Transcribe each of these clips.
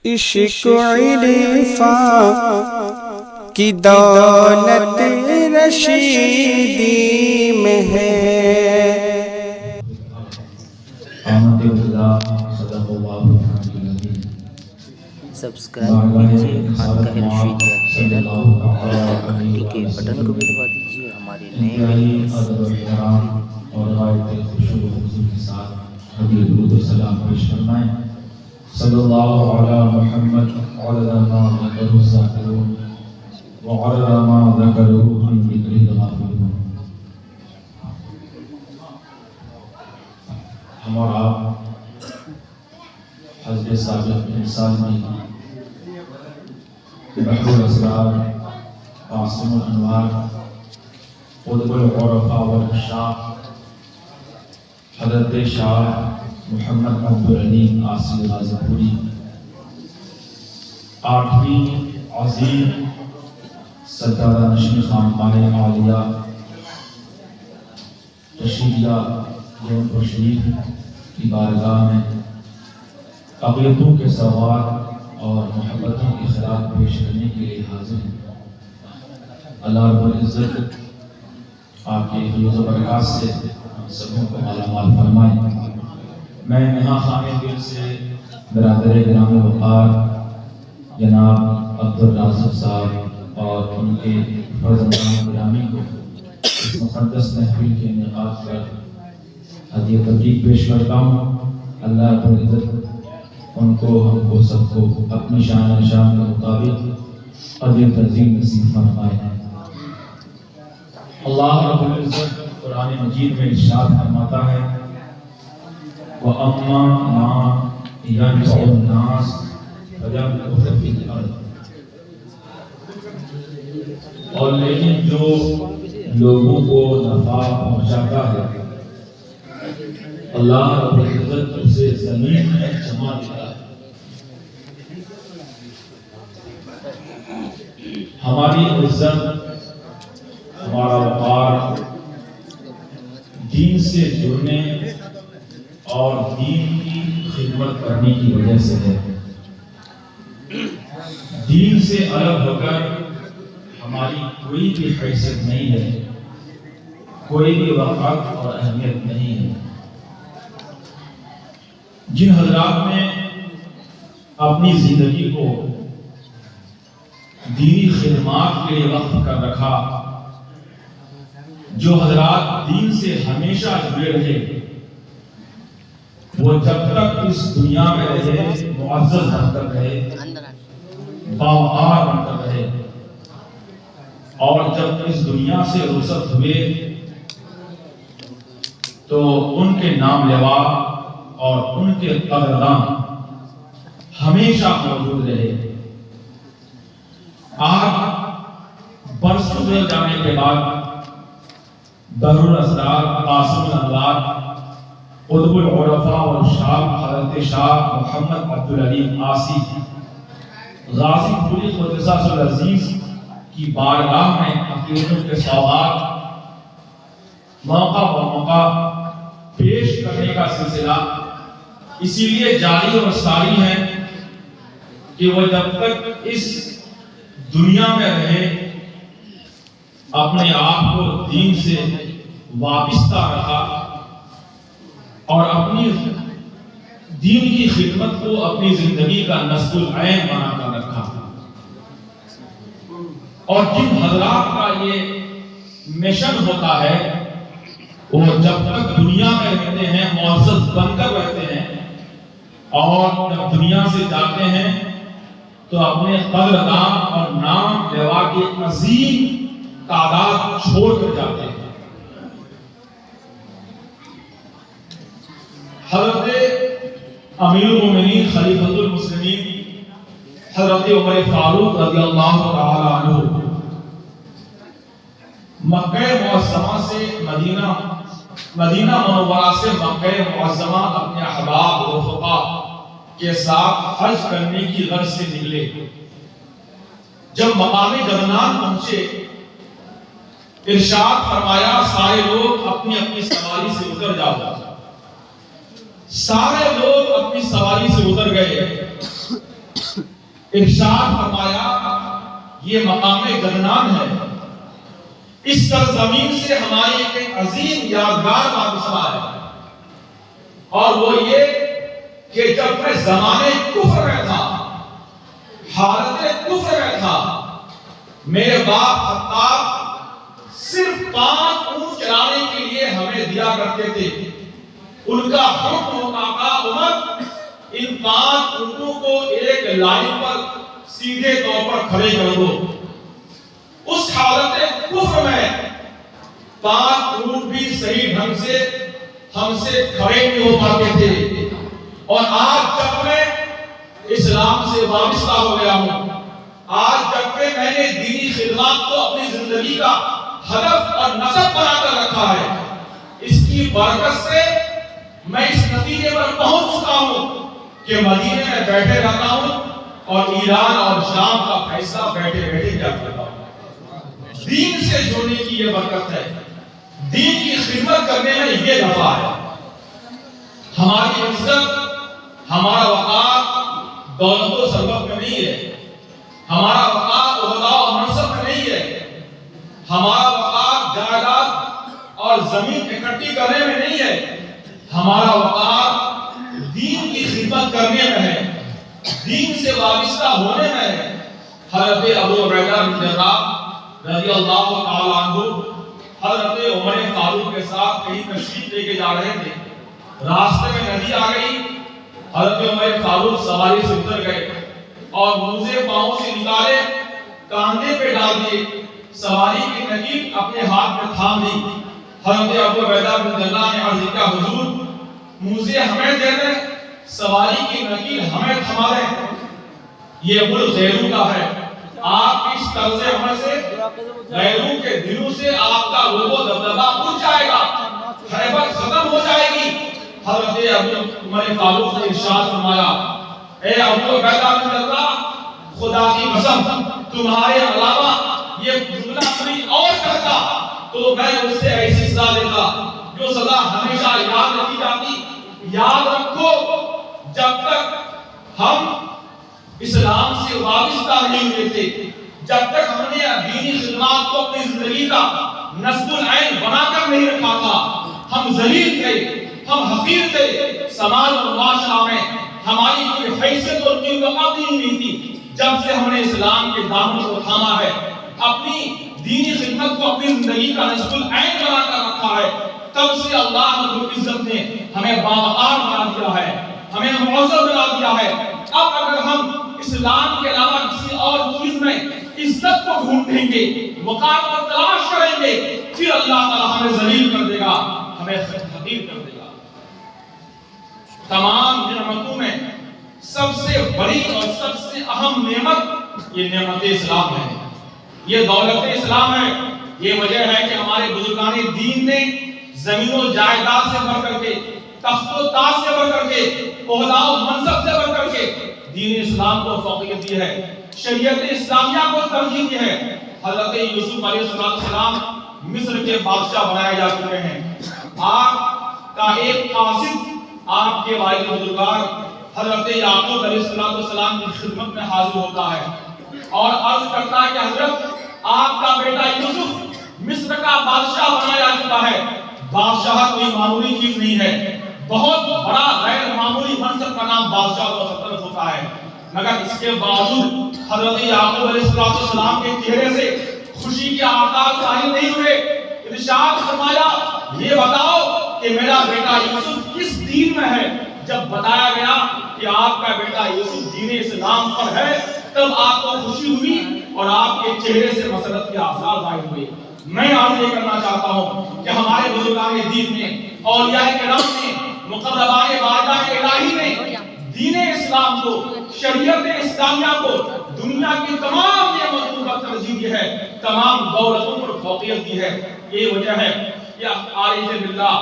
عشق عرفاں کی دولت رشیدی میں ہے۔ سبسکرائب کیجیے خانقاہ رشیدیہ چینل کو اور گھنٹی کے بٹن کو بھی دبا دیجیے ہمارے نئے ویڈیوز اور غائب خوشو و حضور کے ساتھ حدیث درود و سلام پیش فرمائیں۔ صلی اللہ علی محمد عدد ما ذکرہ الذاکرون وعدد ما ذکرہ عن ذکرہ الغافلون۔ ہم اور آپ حضرت سابق بن سالمی بحر الاسرار قاسم الانوار قطب العرفاء والاشراف حضرت شاہ محمد عبدالعلیم آسی غازی پوری 8ویں عظیم سردارہ نشین خانقاہ عالیہ رشیدیہ جونپور شریف کی بارگاہ میں عقیدتوں کے سوال اور محبتوں کی خراج پیش کرنے کے لیے حاضر ہیں۔ اللہ رب العزت آپ کے فیض و برکات سے ہم سبوں کو مالا مال فرمائیں۔ میں یہاں خانے دل سے برادر گرامی وقار جناب عبدالرازق صاحب اور ان کے فرزندان گرامی کو اس مقدس محفل کے انعقاد پر ہدیہ تبریک پیش کرتا ہوں۔ اللہ رب العزت ان کو ہم کو سب کو اپنی شان نشان کے مطابق قدر تنظیم نصیب فرمائے۔ اللہ رب العزت قرآن مجید میں ارشاد فرماتا ہے وَأَمَّا مَا يَنفَعُ النَّاسَ فَيَمْكُثُ فِي الْأَرْضِ، اور لیکن جو لوگوں کو نفع پہنچاتا ہے اللہ رب العزت اسے زمین میں جما دیتا ہے۔ ہماری عزت ہمارا وقار دین سے جڑنے اور دین کی خدمت کرنے کی وجہ سے ہے۔ دین سے الگ ہو کر ہماری کوئی بھی حیثیت نہیں ہے، کوئی بھی وقار اور اہمیت نہیں ہے۔ جن حضرات نے اپنی زندگی کو دینی خدمات کے لیے وقف کر رکھا، جو حضرات دین سے ہمیشہ جڑے رہے، وہ جب تک اس دنیا میں رہے معزز بن کر رہے، باوقار بن کر رہے، اور جب اس دنیا سے رخصت ہوئے تو ان کے نام لیوا اور ان کے قدردان ہمیشہ موجود رہے۔ آج برسوں گزر جانے کے بعد بحر الاسرار قاسم الانوار قطب العرفاء والاشراف حضرت شاہ محمد عبدالعلیم آسی غازی پوری قدسہ العزیز کی بارگاہ میں عقیدتوں کے سوال موقع بموقع پیش کرنے کا سلسلہ اسی لیے جاری اور ساری ہے کہ وہ جب تک اس دنیا میں رہے اپنے آپ کو دین سے وابستہ رکھا اور اپنی دین کی خدمت کو اپنی زندگی کا نصب العین بنا کر رکھا۔ اور جن حضرات کا یہ مشن ہوتا ہے وہ جب تک دنیا میں رہتے ہیں معزز بن کر رہتے ہیں، اور جب دنیا سے جاتے ہیں تو اپنے قدردان اور نام لیوا کی عظیم تعداد چھوڑ کر جاتے ہیں۔ حضرت امیر المومنین خلیفۃ المسلمین حضرت عمر فاروق رضی اللہ تعالی عنہ مکہ معظمہ سے مدینہ منورہ سے مکہ معظمہ اپنے احباب رفقا کے ساتھ حج کرنے کی غرض سے نکلے۔ جب مقام جنان پہنچے ارشاد فرمایا سارے لوگ اپنی اپنی سواری سے اتر جاؤ۔ سارے لوگ اپنی سواری سے اتر گئے ارشاد فرمایا یہ مقام جنان ہے، اس سرزمین سے ہماری ایک عظیم یادگار واپسہ ہے، اور وہ یہ کہ جب میں زمانے کفر میں تھا، حالت کفر میں تھا، میرے باپ خطاب صرف 5 اونٹ چلانے کے لیے ہمیں دیا کرتے تھے۔ ان کا حکم ہوتا تھا عمر ان 5 اونٹوں کو ایک لائن پر سیدھے طور پر کھڑے کر دو۔ اس حالت کفر میں 5 اونٹ بھی صحیح ڈھنگ سے ہم سے کھڑے نہیں ہو پاتے تھے، اور آج جب میں اسلام سے وابستہ ہو گیا ہوں، آج جب کہ میں نے دینی خدمات کو اپنی زندگی کا ہدف اور نصب بنا کر رکھا ہے، اس کی برکت سے میں اس نتیجے پر پہنچ چکا ہوں کہ مدینے میں بیٹھے رہتا ہوں اور ایران اور شام کا فیصلہ بیٹھے بیٹھے کیا کرتا ہوں۔ دین سے جڑنے کی یہ برکت ہے، دین کی خدمت کرنے میں یہ نفع ہے۔ ہماری عزت، ہمارا وقار دولت و ثروت میں نہیں ہے، ہمارا وقار عہدہ و منصب میں نہیں ہے، ہمارا وقار جائیداد اور زمین اکٹھی کرنے میں نہیں ہے، ہمارا وقار دین کی خدمت کرنے میں ہے، دین سے وابستہ ہونے میں ہے۔ حضرت ابو عبیدہ بن جراح رضی اللہ تعالی عنہ حضرت عمر فاروق کے ساتھ کہیں تشریف لے کے جا رہے تھے، راستے میں ندی آ گئی، حضرت عمر فاروق سواری سے اتر گئے اور موزے پاؤں سے نکالے، کاندھے پہ ڈال دیے، سواری کی نکیل اپنے ہاتھ میں تھام لی۔ حضرت ابو عبیدہ بن جراح نے عرض کیا حضور موزے ہمیں دے دیں، سواری کی نکیل ہمیں تھما دیں، یہ ملک غیروں کا ہے، آپ اس طرز عمل سے غیروں کے دلوں سے آپ کا رعب و دبدبہ اٹھ جائے گا، ہیبت ختم ہو جائے گی۔ حضرت عمر فاروق نے ارشاد فرمایا اے ابو عبیدہ بن جراح خدا کی قسم تمہارے علاوہ یہ جملہ کوئی اور کہتا تو میں اس سے ایسی سزا دیتا جو سزا ہمیشہ یاد رکھی جاتی۔ یاد رکھو جب تک ہم اسلام سے وابستہ نہیں ہوئے تھے، جب تک ہم نے دینی خدمات کو اپنی زندگی کا نصب العین بنا کر نہیں رکھا تھا، ہم ذلیل تھے، ہم حقیر تھے، سماج اور معاشرہ میں ہماری کوئی حیثیت اور کوئی وقت نہیں تھی۔ جب سے ہم نے اسلام کے دامن کو تھاما ہے، اپنی دینی خدمت کو اپنی زندگی کا نصب العین بنا کر رکھا ہے، تب سے اللہ رب العزت نے ہمیں باوقار بنا دیا ہے، ہمیں معزز بنا دیا ہے۔ اب اگر ہم اسلام کے علاوہ کسی اور چیز میں عزت کو ڈھونڈیں گے، وقار کو تلاش کریں گے، پھر اللہ تعالیٰ ہمیں ذلیل کر دے گا، ہمیں حقیر کر دے گا۔ تمام نعمتوں میں سب سے بڑی اور سب سے اہم نعمت یہ نعمت اسلام ہے، یہ دولت اسلام ہے۔ یہ وجہ ہے کہ ہمارے بزرگان دین نے زمین و جائیداد سے بڑھ کر کے، تخت و تاج سے بڑھ کر کے، عہدہ و منصب سے بڑھ کر کے دین اسلام کو فوقیت دی ہے، شریعت اسلامیہ کو ترجیح دی ہے۔ حضرت یوسف علیہ السلام مصر کے بادشاہ بنائے جا چکے ہیں۔ آپ کا ایک قاصد آپ کے والد بزرگار حضرت یعقوب علیہ السلام کی خدمت میں حاضر ہوتا ہے اور عرض کرتا ہے کہ حضرت آپ کا بیٹا یوسف مصر کا بادشاہ بنایا جا چکا ہے۔ بادشاہ کوئی معمولی چیز نہیں ہے، بہت بڑا غیر معمولی منصب کا نام بادشاہ و سلطنت ہوتا ہے، مگر اس کے باوجود حضرت یعقوب علیہ السلام کے چہرے سے خوشی کے آثار ظاہر نہیں ہوئے۔ ارشاد فرمایا یہ بتاؤ کہ میرا بیٹا یوسف کس دین میں ہے؟ جب بتایا گیا کہ آپ کا بیٹا یوسف دین اسلام پر ہے، تب آپ کو خوشی ہوئی اور آپ کے چہرے سے مسرت کے آثار ظاہر ہوئے۔ میں آج یہ کرنا چاہتا ہوں کہ ہمارے بزرگان دین نے، اولیاء کرام نے، مقربان بارگاہ الہی نے دین اسلام کو، شریعت اسلامیہ کو دنیا کی تمام نعمتوں پر ترجیح دی ہے، تمام دولتوں پر فوقیت دی ہے۔ یہ وجہ ہے کہ عارف باللہ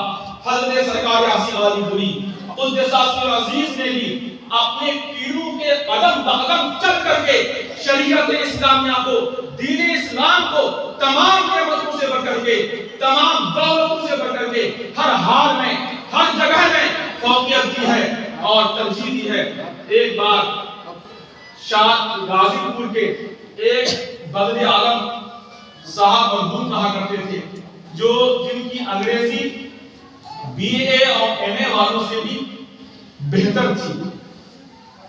حضرت سرکار یاسین علی پوری قدس سر عزیز نے بھی اپنے پیروں کے قدم بقدم چل کر کے شریعت اسلامیہ کو، دین اسلام کو تمام نعمتوں سے بڑھ کر کے، تمام دولتوں سے بڑھ کر کے ہر حال میں، ہر جگہ میں فوقیت دی ہے اور ترجیح دی ہے۔ ایک بار شاہ غازی پور کے ایک بدر عالم صاحب مرحوم کہا کرتے تھے، جو جن کی انگریزی BA اور MA والوں سے بھی بہتر تھی،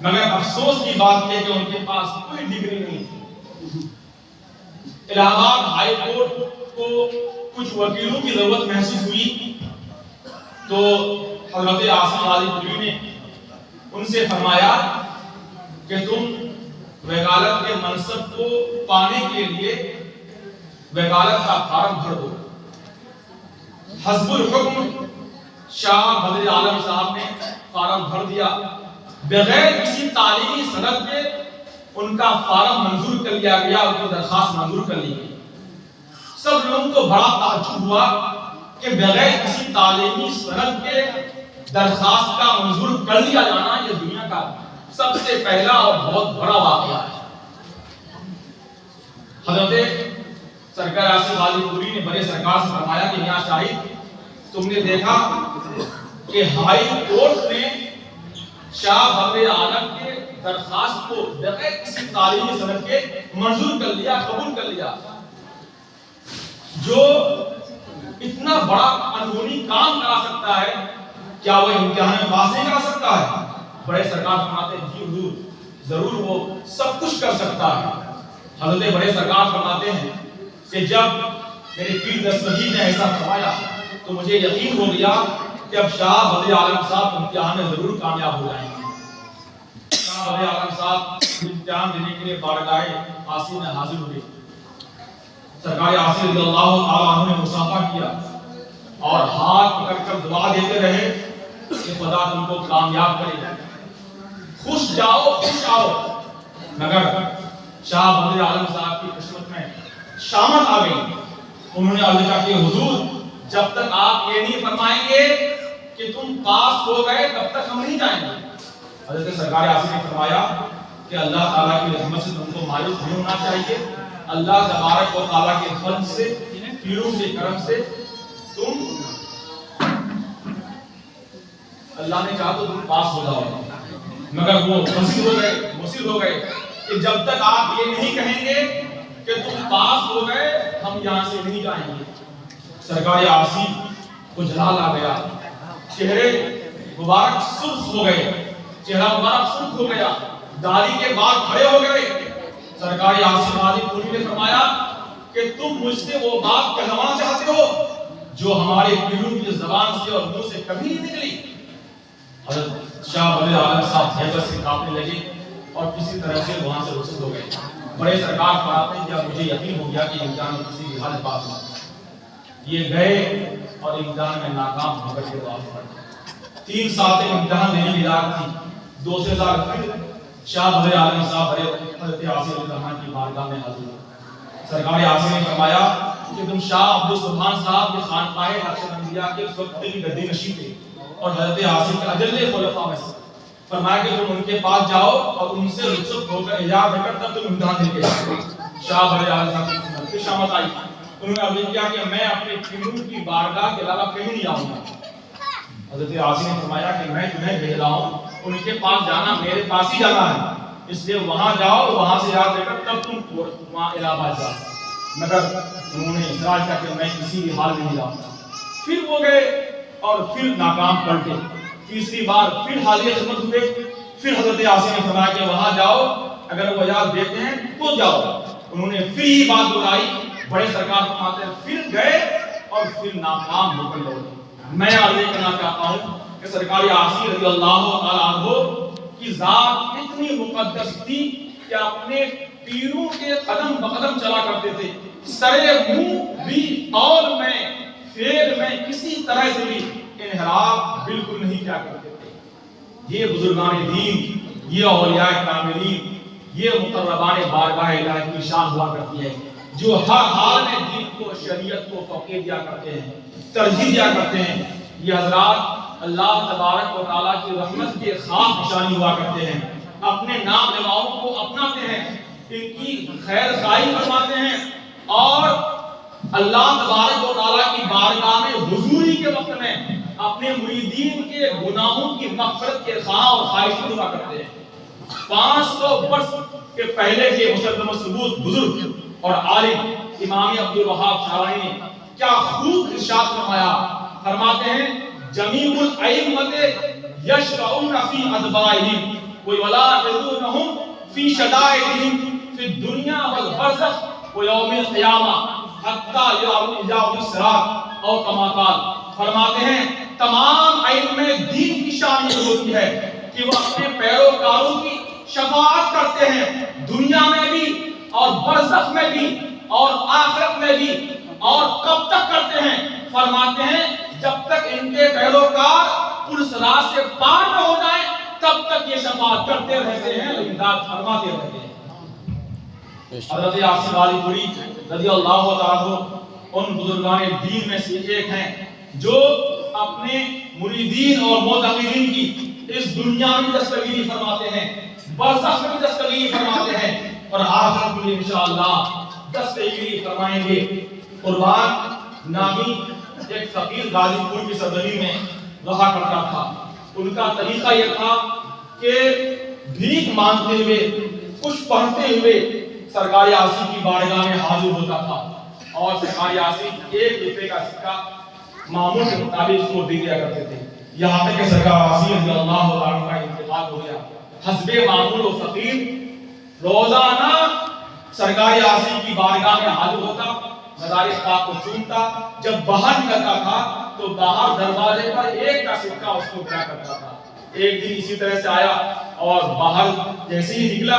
مگر افسوس کی بات یہ کہ ان کے پاس کوئی ڈگری نہیں تھی۔ الہ آباد ہائی کورٹ کو کچھ وکیلوں کی ضرورت محسوس ہوئی تو حضرت عاصم غازی پوری نے ان سے فرمایا کہ تم وکالت کے منصب کو پانے کے لیے وکالت کا فارم بھر دو۔ حسب الحکم شاہ بدر عالم صاحب نے فارم بھر دیا، بغیر کسی تعلیمی سند کے ان کا فارم منظور کر لیا گیا، ان کی درخواست منظور کر لی گئی۔ سب لوگوں کو بڑا تعجب ہوا کہ بغیر کسی تعلیمی سند کے درخواست کا منظور کر لیا جانا یہ دنیا کا سب سے پہلا اور بہت بڑا واقعہ ہے۔ حضرت سرکار عاصم غازی پوری نے بڑے سرکار سے فرمایا کہ میاں شاہد، تم نے دیکھا کہ ہائی کورٹ نے شاہ بدر عالم کے درخواست کو بغیر کسی تعلیمی سند کے منظور کر لیا، قبول کر لیا۔ جو اتنا بڑا قانونی کام کرا سکتا ہے، کیا وہ امتحان میں پاس نہیں کرا سکتا ہے؟ بڑے سرکار فرماتے ہیں جی حضور، ضرور وہ سب کچھ کر سکتا ہے۔ حضرت بڑے سرکار فرماتے ہیں کہ جب میرے پیر دستگیر نے ایسا فرمایا تو مجھے یقین ہو گیا کہ اب شاہ بدر عالم صاحب امتحان میں ضرور کامیاب ہو جائیں گے۔ شاہ بدر عالم صاحب امتحان دینے کے لیے بارگاہ عاصم میں حاضر ہوئے۔ سرکار عاصم رضی اللہ تعالیٰ عنہ نے مصافحہ کیا اور ہاتھ پکڑ کر دعا دیتے رہے کہ خدا تم کو کامیاب کرے، خوش جاؤ خوش آؤ۔ مگر شاہ بدر عالم صاحب کی قسمت میں شامت آ گئی۔ انہوں نے عرض کیا کہ حضور، جب تک آپ یہ نہیں فرمائیں گے کہ تم پاس ہو گئے تب تک ہم نہیں جائیں گے۔ حضرت سرکار عاصم نے فرمایا کہ اللہ تعالیٰ کی رحمت سے تم کو مایوس نہیں ہونا چاہیے، اللہ تبارک و تعالیٰ کے فضل سے، پیروں کے کرم سے تم اللہ نے چاہا تو تم پاس ہو جاؤ گے۔ مگر وہ مصر ہو گئے کہ جب تک آپ یہ نہیں کہیں گے کہ تم پاس ہو گئے ہم یہاں سے نہیں جائیں گے۔ سرکار عاصم کو جلال آ گیا، چہرے مبارک سرخ ہو گئے، چہرہ مبارک سرخ ہو گیا، داڑھی کے بال کھڑے ہو گئے۔ سرکار عاصم غازی پوری نے فرمایا کہ تم مجھ سے وہ بات کہلوانا چاہتے ہو جو ہمارے پیروں کی زبان سے اور منہ سے کبھی نہیں نکلی۔ حضرت شاہ بدر عالم صاحب ہیبت سے کانپنے لگے اور کسی طرح سے وہاں سے رخصت ہو گئے۔ بڑے سرکار فرماتے ہیں کہ مجھے یقین ہو گیا کہ امتحان کسی بھی حالت پاس ہوگا۔ یہ گئے اور امتحان میں ناکام ہو کر کے واپس پڑے۔ 3 سال تک امتحان دینے کی رات تھی۔ دوسرے سال پھر شاہ بدر عالم صاحب حضرت عاصم الرحمن کی بارگاہ میں حاضر ہوئے۔ سرکار عاصم نے فرمایا کہ تم شاہ عبدالسبحان صاحب کے خانقاہ نقش بندیہ کے اس وقت کی گدی نشین تھے اور حضرت عاصم کے اجل خلفاء میں سے۔ فرمایا کہ تم ان کے پاس جاؤ اور ان سے رخصت ہو کر اجازت لے کر تب تم امتحان دے کے آؤ۔ شاہ بدر عالم صاحب کی شامت آئی، انہوں نے عرض کیا کہ میں اپنے پیروں کی بارگاہ کے علاوہ کہیں نہیں آؤں گا۔ حضرت عاصم نے فرمایا کہ میں تمہیں بھیج رہا ہوں، ان کے پاس جانا میرے پاس ہی جانا ہے، اس لیے وہاں جاؤ، وہاں سے یاد لے کر تب تم وہاں الہ آباد جاؤ۔ مگر انہوں نے اصرار کیا کہ میں کسی بھی حال میں نہیں جاؤں گا۔ پھر وہ گئے اور پھر ناکام پلٹے۔ تیسری بار پھر حاضر خدمت ہوئے، پھر حضرت عاصم نے فرمایا کہ وہاں جاؤ، اگر وہ اجازت دیتے ہیں تو جاؤ۔ انہوں نے پھر یہ بات دہرائی، بڑے سرکار فرماتے ہیں پھر گئے اور پھر ناکام ہو کر لوٹے۔ میں عرض کرنا چاہتا ہوں کہ سرکار عاصم رضی اللہ تعالیٰ عنہ کی ذات اتنی مقدس تھی کہ اپنے پیروں کے قدم بقدم چلا کرتے تھے، سرے منہ بھی اور میں پھیر میں کسی طرح سے بھی انحراف بالکل نہیں کیا کرتے تھے۔ یہ بزرگان دین، یہ اولیاء کاملین، یہ مقربان بارگاہ الہی کی شان ہوا کرتی ہے، جو ہر حال میں دین کو، شریعت کو فوقیت دیا کرتے ہیں، ترجیح دیا کرتے ہیں۔ یہ حضرات اللہ تبارک و تعالیٰ کی رحمت کے خاص نشانی ہوا کرتے ہیں، اپنے نام نماؤں کو اپناتے ہیں، ان کی خیر خواہی فرماتے ہیں اور اللہ تبارک و تعالیٰ کی بارگاہ میں حضوری کے وقت میں اپنے مریدین کے گناہوں کی مغفرت کے خواہاں اور خواہش دعا کرتے ہیں۔ 500 برس کے پہلے کے مسلم ثبوت بزرگ اور عالم امام عبد الوہاب شاہرانی نے کیا خوب ارشاد فرمایا. فرماتے ہیں جمیع الائمۃ یشفعون فی ادبارہم ویلاحظونہم فی شدائدہم فی الدنیا والبرزخ ویوم القیامہ حتی یوم الصراط او کما قال. فرماتے ہیں تمام ائمہ دین کی شان یہ ہوتی ہے کہ وہ اپنے پیروکاروں کی شفاعت کرتے ہیں دنیا میں بھی اور برزخ میں بھی اور آخرت میں بھی. اور کب تک کرتے ہیں؟ فرماتے ہیں جب تک ان کے پیروکار پل صراط سے پار نہ ہو جائیں تب تک یہ شفاعت کرتے رہتے ہیں اور امداد فرماتے رہتے ہیں. حضرت عاصم علی پوری رضی اللہ تعالیٰ ان بزرگان دین میں سے ایک ہیں جو اپنے مریدین اور معتقدین کی اس دنیا میں دستگیری فرماتے ہیں, برزخ میں بھی دستگیری فرماتے ہیں اور آخرت میں انشاءاللہ دستگیری فرمائیں گے. قربان نامی ایک فقیر غازی پور کی سرزمین میں رہا کرتا تھا. ان کا طریقہ یہ تھا کہ بھیک مانگتے ہوئے کچھ پڑھتے ہوئے سرکار عاصم کی بارگاہ میں حاضر ہوتا تھا اور سرکار عاصم 1 روپے کا سکہ معمول کے مطابق اس کو دے دیا کرتے تھے. یہاں تک کہ سرکار عاصم رضی اللہ عنہ کا انتقال ہو گیا. حسب معمول و فقیر روزانہ سرکار عاصم کی بارگاہ میں حاضر ہوتا, مزار پاک کو چومتا, جب باہر نکلتا تھا تو باہر دروازے پر 1 کا سکہ اس کو دیا کرتا تھا. ایک دن اسی طرح سے آیا اور باہر جیسے ہی نکلا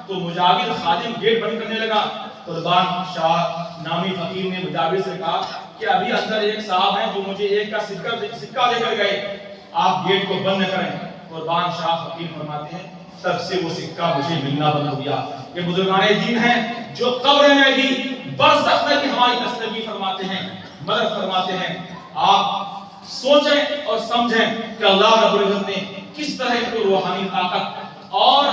تو مجاور خادم گیٹ بند کرنے لگا. قربان شاہ نامی فقیر نے مجاور سے کہا کہ ابھی اندر ایک صاحب ہیں جو مجھے 1 کا سکہ دے کر گئے, آپ گیٹ کو بند نہ کریں. قربان شاہ فقیر فرماتے ہیں تب سے وہ سکہ مجھے ملنا بند ہو گیا. یہ بزرگان دین ہیں جو قبر میں بھی برزخ میں بھی ہماری دستگیری فرماتے ہیں, مدد فرماتے ہیں. آپ سوچیں اور سمجھیں کہ اللہ رب العزت نے کس طرح ان کو روحانی طاقت اور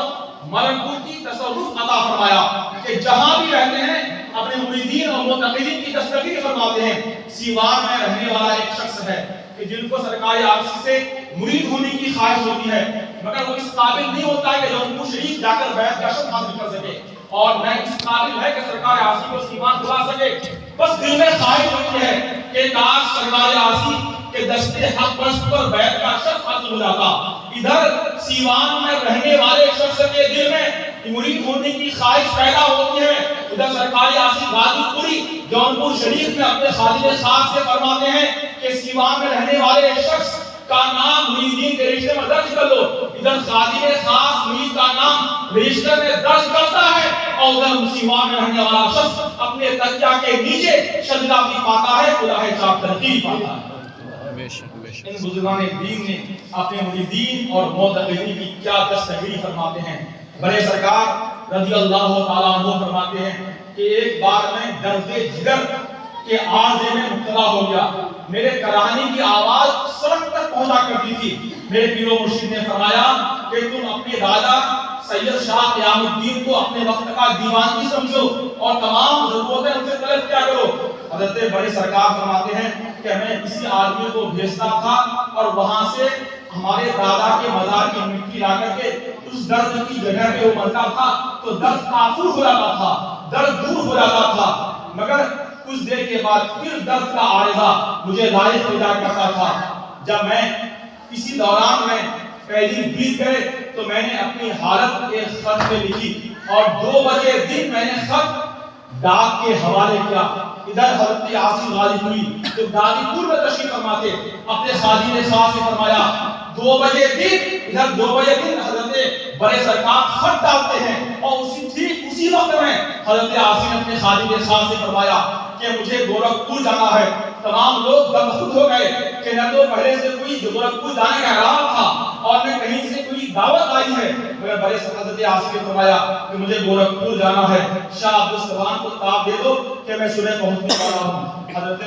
ملکوتی تصرف عطا فرمایا کہ جہاں بھی رہتے ہیں اپنے مریدین اور معتقدین کی دستگیری فرماتے ہیں. سیوان میں رہنے والا ایک شخص ہے کہ جن کو سرکار عاصم سے مرید ہونے کی خواہش ہوتی ہے مگر وہ اس قابل نہیں ہوتا ہے کہ جونپور شریف جا کر بیعت کا شرف حاصل کر سکے اور نہ اس قابل ہے کہ سرکار عاصم کو سیوان بلا سکے. بس دل میں خواہش ہوتی ہے کہ کاش سرکار عاصم کے دستے حق پرست پر بیعت کا شرف حاصل ہو جاتا. ادھر سیوان میں رہنے والے شخص کے دل میں مرید ہونے کی خواہش پیدا ہوتی ہے, ادھر سرکار عاصم غازی پوری جونپور شریف میں اپنے خادم خاص سے فرماتے ہیں کہ سیوان میں رہنے والے شخص کا نام مریدین کے رجسٹر میں درج کر لو. ادھر خادم خاص مرید کا نام رجسٹر میں درج کرتا ہے اور ادھر سیوان میں رہنے والا شخص اپنے تکیہ کے نیچے شجرہ بھی پاتا ہے, خدا ہے چاک ترقی پاتا ہے. ان بزرگان دین نے اپنے مریدین اور معتقدین کی کیا دستگیری فرماتے ہیں. بڑے سرکار رضی اللہ تعالیٰ عنہ فرماتے ہیں کہ ایک بار میں درد جگر کے عارضے میں مبتلا ہو گیا. میرے کراہنے کی آواز سڑک تک پہنچا کرتی تھی. میرے پیر و مرشد نے فرمایا کہ تم اپنے دادا سید شاہ قیام الدین کو اپنے وقت کا دیوان کی سمجھو اور تمام ضرورتیں ان سے طلب کیا کرو. حضرت بڑے سرکار فرماتے ہیں کہ میں کسی آدمی کو بھیجتا تھا اور وہاں سے ہمارے دادا کے مزار کی مٹی لا کر کے اس درد کی جگہ پہ وہ مرتا تھا تو درد کافور ہو جاتا تھا, درد دور ہو جاتا تھا. مگر کچھ دیر کے بعد پھر درد کا عارضہ مجھے لاحق پیدا کرتا تھا. جب میں اسی دوران میں پہلی بیت گئے تو میں نے اپنی حالت ایک خط میں لکھی اور 2 بجے دن میں نے خط ڈاک کے حوالے کیا. ادھر حضرت عاصم غازی پوری جو غازی پور میں تشریف فرماتے اپنے خادم خاص سے فرمایا 2 بجے دن, ادھر 2 بجے دن حضرت بڑے سرکار خط ڈالتے ہیں اور اسی وقت میں حضرت عاصم نے اپنے خادم خاص سے فرمایا کہ مجھے گورکھپور جانا ہے. تمام لوگ بدخود ہو گئے کہ نہ تو پہلے سے کوئی گورکھپور جانے کا اعلان تھا اور نہ کہیں سے کوئی دعوت آئی ہے. مگر بڑے حضرت عاصم نے فرمایا کہ مجھے گورکھپور جانا ہے, شاہ عبدالسلام کو تاب دے دو کہ میں صبح پہنچنے والا ہوں. حضرت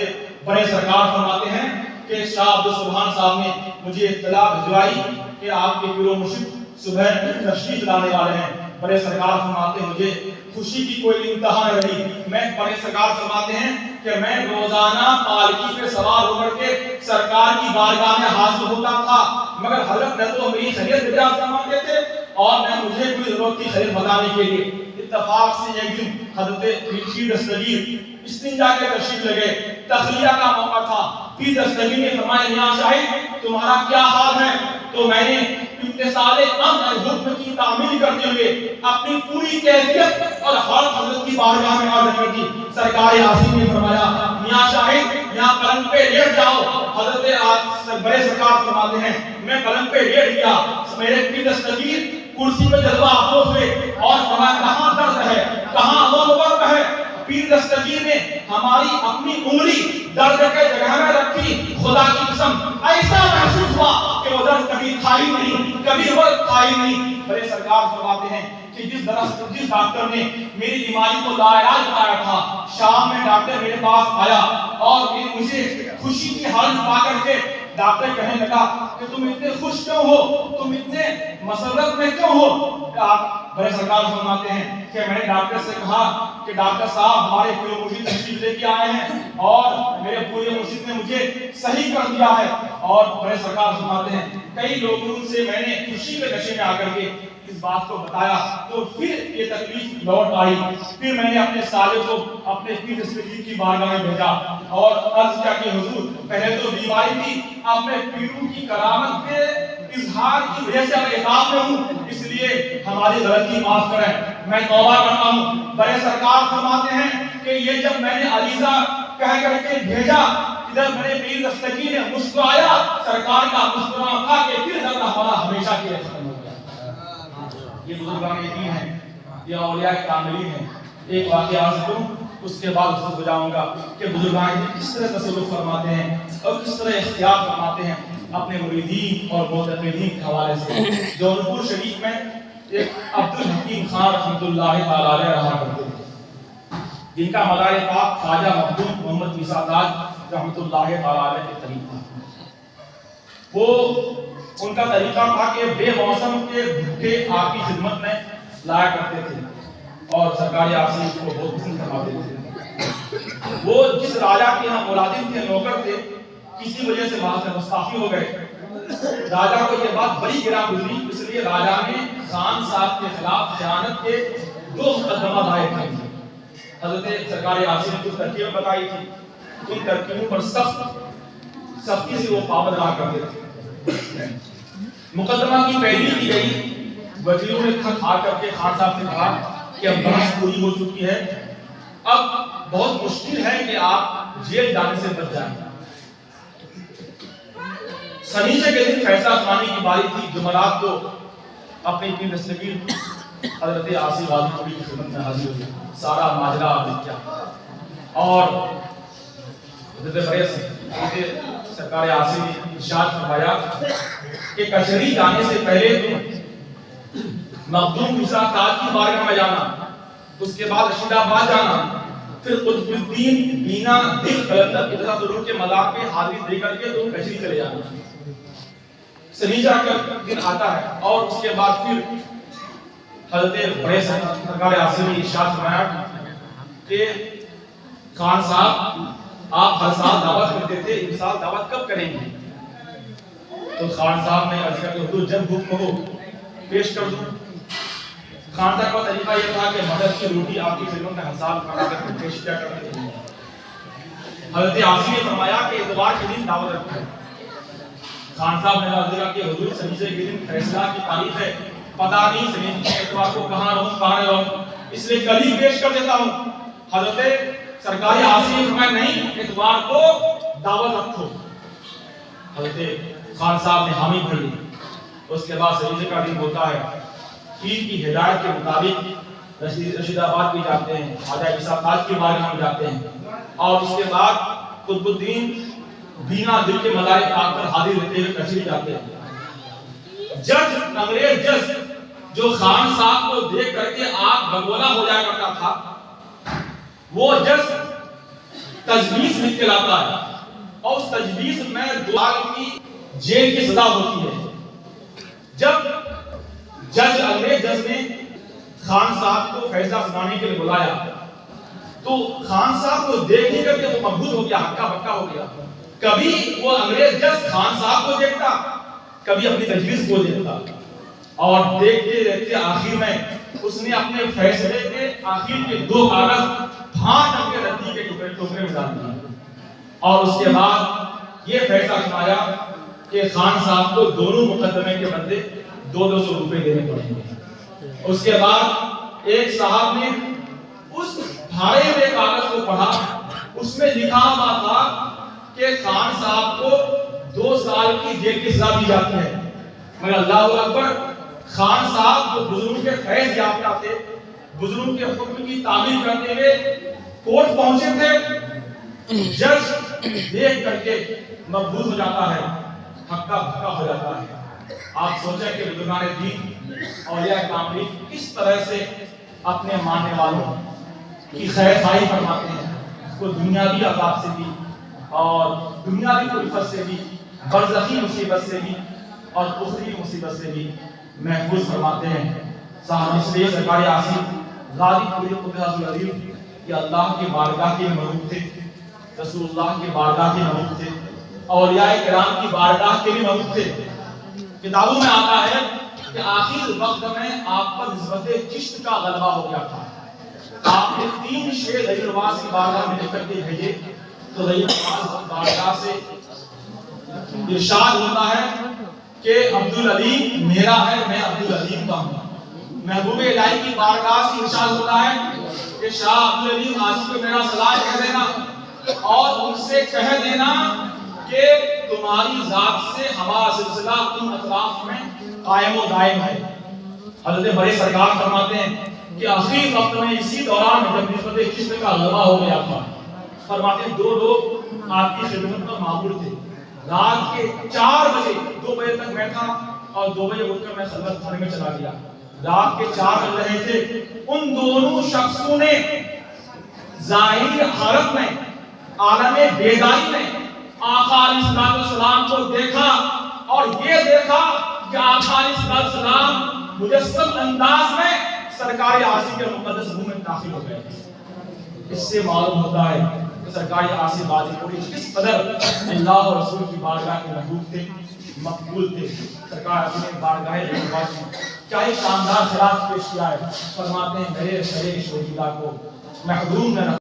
بڑے سرکار فرماتے ہیں کہ شاہ عبدالسلام صاحب نے مجھے اطلاع بھجوائی کہ آپ کے پیر و مرشد صبح تشریف لانے والے ہیں. بڑے سرکار فرماتے ہیں مجھے خوشی کی کوئی انتہا نہ رہی. میں بڑے سرکار فرماتے ہیں کہ میں روزانہ پالکی پہ سوار ہو کر کے سرکار کی بارگاہ میں حاضر ہوتا تھا مگر حضرت نہ تو میری خیریت دریافت فرماتے تھے اور نہ مجھے کوئی ضرورت کی خیر بتانے کے لیے۔ اتفاق سے ایک دن حضرت پیر دستگیر استنجا کے تشریف لگے، تخلیہ کا موقع تھا۔ پیر دستگیر نے فرمایا میاں شاہد تمہارا کیا حال ہے؟ تو میں نے امتثال امر اور حکم کی تعمیل کرتے ہوئے اپنی پوری کیفیت اور حال حضرت کی بارگاہ میں عرض کر دی۔ سرکار عاصم نے فرمایا میاں شاہد یہاں پلنگ پہ لیٹ جاؤ۔ حضرت بڑے سرکار فرماتے ہیں میں پلنگ پہ لیٹ گیا، میرے پیر دستگیر کرسی پہ جذبہ افسوس ہوئے اور فرمایا کہاں درد ہے، کہاں غم ہے؟ پیر دستگیر نے ہماری اپنی انگلی درد کے جگہ میں رکھی، خدا کی قسم ایسا محسوس ہوا کہ وہ درد کبھی تھا ہی نہیں، کبھی وہ تھا ہی نہیں۔ بڑے سرکار فرماتے ہیں کہ جس ڈاکٹر نے میری بیماری کو لاعلاج بتایا تھا، شام میں ڈاکٹر میرے پاس آیا اور مجھے خوشی کی حالت پا کر کے ڈاکٹر کہنے لگا کہ تم اتنے خوش کیوں ہو، تم اتنے مسرت میں کیوں ہو؟ بڑے سرکار فرماتے ہیں کہ میں نے ڈاکٹر سے کہا کہ ڈاکٹر صاحب ہمارے پورے مرشد تشریف لے کے آئے ہیں اور میرے پورے مرشد نے مجھے صحیح کر دیا ہے۔ اور بڑے سرکار فرماتے ہیں کئی لوگوں سے میں نے خوشی کے نشے میں آ کر کے اس بات کو بتایا تو پھر یہ تکلیف لوٹ آئی۔ پھر میں نے اپنے سالے کو اپنے پیر دستگیر کی بارگاہ میں بھیجا اور عرض کیا کہ حضور پہلے تو بیماری تھی، اب میں پیروں کی کرامت کے اظہار کی وجہ سے عذاب میں ہوں، اس لیے ہماری غلطی معاف کریں، میں توبہ کرتا ہوں۔ بڑے سرکار فرماتے ہیں کہ یہ جب میں نے علیزہ کہہ کر کے بھیجا، ادھر میرے پیر دستگیر نے مسکرایا، سرکار کا مسکرانا تھا کہ پھر درد ہمارا ہمیشہ کے لیے ختم ہو گیا۔ یہ بزرگان یقین ہیں، یہ اولیاء کاملین ہیں۔ ایک واقعہ عرض کروں اس کے بعد خود ہو جاؤں گا کہ بزرگان کس طرح تصرف فرماتے ہیں اور کس طرح اختیار فرماتے ہیں اپنے مریدین اور معتقدین کے حوالے سے۔ جونپور شریف میں ایک عبدالحکیم خان رحمۃ اللہ تعالی علیہ رہا کرتے تھے، جن کا مزار پاک خواجہ مخدوم محمد عیسیٰ تاج رحمۃ اللہ تعالی علیہ کے قریب تھا۔ وہ ان کا طریقہ تھا کہ بے موسم کے بھوکے آپ کی خدمت میں لایا کرتے تھے اور سرکاری عاصم کو بہت پسند فرماتے تھے۔ وہ جس راجا کے یہاں ملازم تھے، نوکر تھے، کسی وجہ سے وہاں سے مستعفی ہو گئے۔ راجا کو یہ بات بڑی گراں گزری، اس لیے راجا نے خان صاحب کے خلاف خیانت کے 2 مقدمہ دائر کیے تھے۔ حضرت سرکاری عاصم نے کچھ ترکیبیں بتائی تھی، ان ترکیبوں پر سختی سے وہ پابند رہا کرتے تھے۔ مقدمہ کی پیروی کی گئی، وزیروں نے خط آ کر کے خان صاحب سے کہا کہ اب بحث پوری ہو چکی ہے، اب بہت مشکل ہے کہ آپ جیل جانے سے بچ جائیں۔ سنیچر کے دن فیصلہ سنانے کی باری تھی، جمعرات کو اپنی پیر دستگیر حضرت عاصم غازی پوری کی خدمت میں حاضر ہوئے، سارا ماجرا عرض کیا اور حضرت بڑے سرکار عاصم نے ارشاد فرمایا کہ کچہری جانے سے پہلے تم مخدوم عیسیٰ تاج کی بارگاہ میں جانا، اس کے بعد رشید آباد جانا، پھر قطب الدین بینا دل قلندر ادھر ضرور کے مزار پہ حاضری دے کر کے تم کچہری چلے جانا۔ سنیچر کا دن آتا ہے اور اس کے بعد پھر حضرت بڑے سرکار عاصم نے ارشاد فرمایا کہ خان صاحب آپ ہر سال دعوت کرتے تھے، اس سال دعوت کب کریں گے؟ تو خان صاحب نے عرض کیا کہ حضور جب حکم ہو پیش کر دوں۔ خان صاحب کا طریقہ یہ تھا کہ مدد کی روٹی آپ کی خدمت میں ہر سال کھانا کر کے پیش کیا کرتے تھے۔ حضرت عاصم نے فرمایا کہ اتوار کے دن دعوت رکھیں۔ خان صاحب نے عرض کیا کہ حضور سنیچر کے دن فیصلہ کی تاریخ ہے، پتہ نہیں سنیچر اتوار کو کہاں رہوں کہاں رہوں، اس لیے کل ہی پیش کر دیتا ہوں۔ حضرت سرکاری عاصم نے فرمایا نہیں، اتوار کو دعوت رکھو۔ حضرت خان صاحب نے حامی بھر لی۔ اس کے بعد سنیچر کا دن ہوتا ہے، پیر کی ہدایت کے مطابق رشید آباد بھی جاتے ہیں، خواجہ عیسیٰ تاج کی بارگاہ میں جاتے ہیں اور اس کے بعد قطب الدین بینا دل کے مزار پاک پر حاضر رہتے ہوئے کچہری جاتے ہیں۔ جج انگریز جج جو خان صاحب کو دیکھ کر کے آگ بگولا ہو جایا کرتا تھا، وہ جج تجویز لکھ کے لاتا ہے اور اس تجویز میں 2 سال کی جیل کی سزا ہوتی ہے۔ جب انگریز جج نے خان صاحب کو فیصلہ سنانے کے لیے بلایا تو خان صاحب کو دیکھ کر کے وہ مبہوت ہو گیا، ہکا بکا ہو گیا۔ کبھی وہ انگریز جج خان صاحب کو دیکھتا، کبھی اپنی تجویز کو دیکھتا اور دیکھتے دیکھتے آخر میں اس نے اپنے فیصلے کے آخر کے 2 کاغذ پھاڑ کر کے ردی کے ٹوکرے میں ڈال دیے اور اس کے بعد یہ فیصلہ سنایا کہ خان صاحب کو دونوں مقدمے کے بدلے 200 روپے دینے پڑیں گے۔ اس کے بعد ایک صاحب نے اس پھاڑے ہوئے کاغذ کو پڑھا، اس میں لکھا ہوا تھا کہ خان صاحب کو 2 سال کی جیل کی سزا دی جاتی ہے، مگر اللہ اکبر، خان صاحب جو بزرگوں کے فیض یافتہ تھے، بزرگوں کے حکم کی تعمیل کرتے ہوئے کورٹ پہنچے تھے، جج دیکھ کر کے مبہوت ہو جاتا ہے، ہکا بھکا ہو جاتا ہے۔ آپ سوچیں کہ بزرگان دین اولیاء کرام کس طرح سے اپنے ماننے والوں کی خیر خواہی فرماتے ہیں، اس کو دنیاوی عذاب سے بھی اور دنیاوی کلفت سے بھی، برزخی مصیبت سے بھی اور اخروی مصیبت سے بھی محفوظ فرماتے ہیں۔ صاحب اس لیے سرکار عاصم غازی پوری قدرت العظیم کہ اللہ کی بارگاہ کے مروب تھے، رسول اللہ کی بارگاہ کے مروب تھے، اولیاء کرام کی بارگاہ کے بھی مروب تھے۔ کتابوں میں آتا ہے کہ آخر وقت میں آپ پر نسبت چشت کا غلبہ ہو گیا تھا۔ آپ نے 3 شعر ظہیر نواز کی بارگاہ میں لکھ کر کے بھیجے تو ظہیر نواز کی بارگاہ سے ارشاد ہوتا ہے کہ عبدالعلیم میرا ہے، میں عبدالعلیم کا ہوں۔ محبوب الہی کی بارگاہ سے ارشاد ہوتا ہے کہ شاہ عبدالعلیم عاصم کو میرا سلام کہہ دینا اور ان سے کہہ دینا کہ تمہاری ذات سے ہمارا سلسلہ ان اطراف میں قائم و دائم ہے۔ حضرت بڑے سرکار فرماتے ہیں کہ آخری وقت میں اسی دوران جب نسبت چشت کا غلبہ ہو گیا تھا، فرماتے ہیں 2 لوگ آپ کی خدمت پر معمور تھے، رات کے 4 بجے 2 بجے تک میں تھا اور 2 بجے اٹھ کر میں خلوت خانے میں چلا گیا۔ رات کے 4 بج رہے تھے، ان دونوں شخصوں نے ظاہری حالت میں عالم بیداری میں آقا علیہ السلام کو دیکھا اور یہ دیکھا کہ آقا علیہ السلام مجسم انداز میں سرکار عاصم کے مقدس روح میں داخل ہو گئے۔ اس سے معلوم ہوتا ہے کہ سرکار عاصم غازی پوری کس قدر اللہ اور رسول کی بارگاہ کے محبوب تھے، مقبول تھے۔ سرکار عاصم نے بارگاہ رسول میں کیا ہی شاندار خراج پیش کیا ہے۔ فرماتے ہیں میرے شہر شہیدہ کو محروم نہ